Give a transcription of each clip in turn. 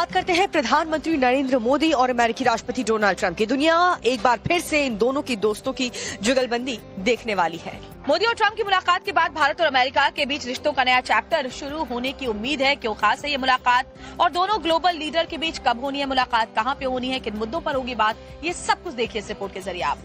बात करते हैं प्रधानमंत्री नरेंद्र मोदी और अमेरिकी राष्ट्रपति डोनाल्ड ट्रंप की। दुनिया एक बार फिर से इन दोनों की दोस्तों की जुगलबंदी देखने वाली है। मोदी और ट्रंप की मुलाकात के बाद भारत और अमेरिका के बीच रिश्तों का नया चैप्टर शुरू होने की उम्मीद है। क्यों खास है ये मुलाकात और दोनों ग्लोबल लीडर के बीच कब होनी है मुलाकात, कहां पे होनी है, किन मुद्दों पर होगी बात, ये सब कुछ देखिए इस रिपोर्ट के जरिए आप।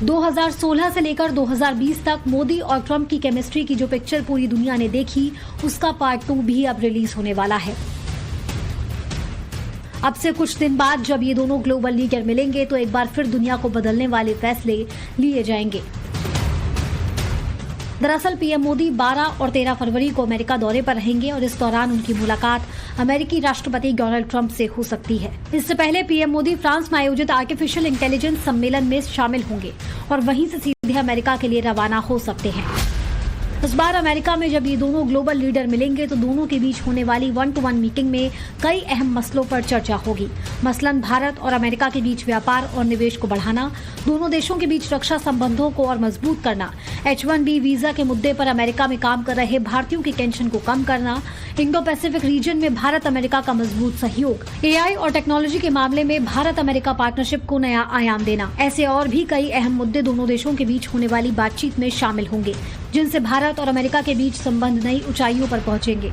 2016 से लेकर 2020 तक मोदी और ट्रंप की केमिस्ट्री की जो पिक्चर पूरी दुनिया ने देखी, उसका पार्ट 2 भी अब रिलीज होने वाला है। अब से कुछ दिन बाद जब ये दोनों ग्लोबल लीडर मिलेंगे तो एक बार फिर दुनिया को बदलने वाले फैसले लिए जाएंगे। दरअसल पीएम मोदी 12 और 13 फरवरी को अमेरिका दौरे पर रहेंगे और इस दौरान उनकी मुलाकात अमेरिकी राष्ट्रपति डोनाल्ड ट्रंप से हो सकती है। इससे पहले पीएम मोदी फ्रांस में आयोजित आर्टिफिशियल इंटेलिजेंस सम्मेलन में शामिल होंगे और वहीं से सीधे अमेरिका के लिए रवाना हो सकते हैं। इस बार अमेरिका में जब ये दोनों ग्लोबल लीडर मिलेंगे तो दोनों के बीच होने वाली 1-to-1 मीटिंग में कई अहम मसलों पर चर्चा होगी। मसलन भारत और अमेरिका के बीच व्यापार और निवेश को बढ़ाना, दोनों देशों के बीच रक्षा संबंधों को और मजबूत करना, H-1B वीजा के मुद्दे पर अमेरिका में काम कर रहे भारतीयों की टेंशन को कम करना, इंडो पैसिफिक रीजन में भारत अमेरिका का मजबूत सहयोग, AI और टेक्नोलॉजी के मामले में भारत अमेरिका पार्टनरशिप को नया आयाम देना, ऐसे और भी कई अहम मुद्दे दोनों देशों के बीच होने वाली बातचीत में शामिल होंगे, जिनसे भारत और अमेरिका के बीच संबंध नई ऊंचाइयों पर पहुंचेंगे।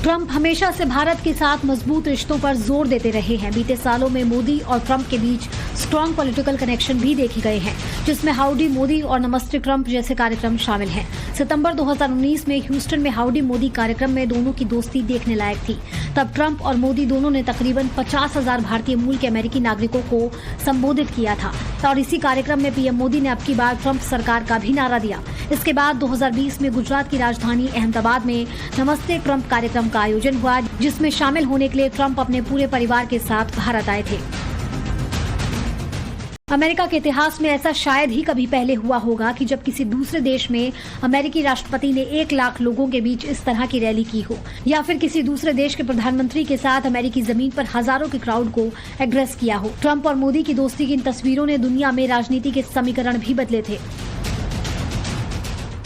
ट्रंप हमेशा से भारत के साथ मजबूत रिश्तों पर जोर देते रहे हैं। बीते सालों में मोदी और ट्रंप के बीच स्ट्रॉन्ग पॉलिटिकल कनेक्शन भी देखे गए हैं, जिसमें हाउडी मोदी और नमस्ते ट्रंप जैसे कार्यक्रम शामिल हैं। सितंबर 2019 में ह्यूस्टन में हाउडी मोदी कार्यक्रम में दोनों की दोस्ती देखने लायक थी। तब ट्रंप और मोदी दोनों ने तकरीबन 50,000 भारतीय मूल के अमेरिकी नागरिकों को संबोधित किया था और इसी कार्यक्रम में पीएम मोदी ने अब की बार ट्रंप सरकार का भी नारा दिया। इसके बाद 2020 में गुजरात की राजधानी अहमदाबाद में नमस्ते ट्रंप कार्यक्रम का आयोजन हुआ, जिसमें शामिल होने के लिए ट्रंप अपने पूरे परिवार के साथ भारत आए थे। अमेरिका के इतिहास में ऐसा शायद ही कभी पहले हुआ होगा कि जब किसी दूसरे देश में अमेरिकी राष्ट्रपति ने 1 लाख लोगों के बीच इस तरह की रैली की हो, या फिर किसी दूसरे देश के प्रधानमंत्री के साथ अमेरिकी जमीन पर हजारों के क्राउड को एड्रेस किया हो। ट्रंप और मोदी की दोस्ती की इन तस्वीरों ने दुनिया में राजनीति के समीकरण भी बदले थे।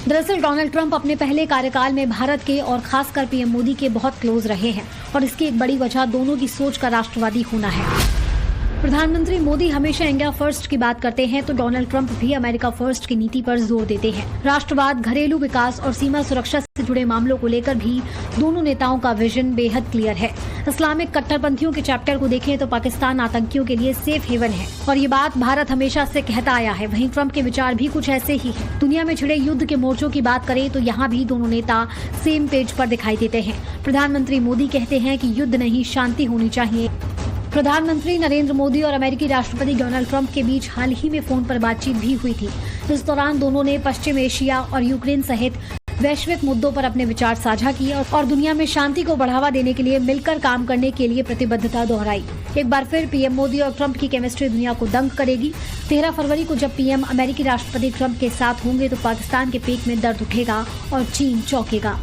दरअसल डोनाल्ड ट्रंप अपने पहले कार्यकाल में भारत के और खासकर पीएम मोदी के बहुत क्लोज रहे हैं और इसकी एक बड़ी वजह दोनों की सोच का राष्ट्रवादी होना है। प्रधानमंत्री मोदी हमेशा इंडिया फर्स्ट की बात करते हैं तो डोनाल्ड ट्रंप भी अमेरिका फर्स्ट की नीति पर जोर देते हैं। राष्ट्रवाद, घरेलू विकास और सीमा सुरक्षा से जुड़े मामलों को लेकर भी दोनों नेताओं का विजन बेहद क्लियर है। इस्लामिक कट्टरपंथियों के चैप्टर को देखें तो पाकिस्तान आतंकियों के लिए सेफ हेवन है और ये बात भारत हमेशा से कहता आया है। वहीं ट्रंप के विचार भी कुछ ऐसे ही हैं। दुनिया में छिड़े युद्ध के मोर्चों की बात करें तो यहाँ भी दोनों नेता सेम पेज पर दिखाई देते हैं। प्रधानमंत्री मोदी कहते हैं कि युद्ध नहीं, शांति होनी चाहिए। प्रधानमंत्री नरेंद्र मोदी और अमेरिकी राष्ट्रपति डोनाल्ड ट्रंप के बीच हाल ही में फोन पर बातचीत भी हुई थी। इस दौरान दोनों ने पश्चिम एशिया और यूक्रेन सहित वैश्विक मुद्दों पर अपने विचार साझा किए और दुनिया में शांति को बढ़ावा देने के लिए मिलकर काम करने के लिए प्रतिबद्धता दोहराई। एक बार फिर पीएम मोदी और ट्रंप की केमिस्ट्री दुनिया को दंग करेगी। 13 फरवरी को जब पीएम अमेरिकी राष्ट्रपति ट्रंप के साथ होंगे तो पाकिस्तान के पेट में दर्द उठेगा और चीन चौंकेगा।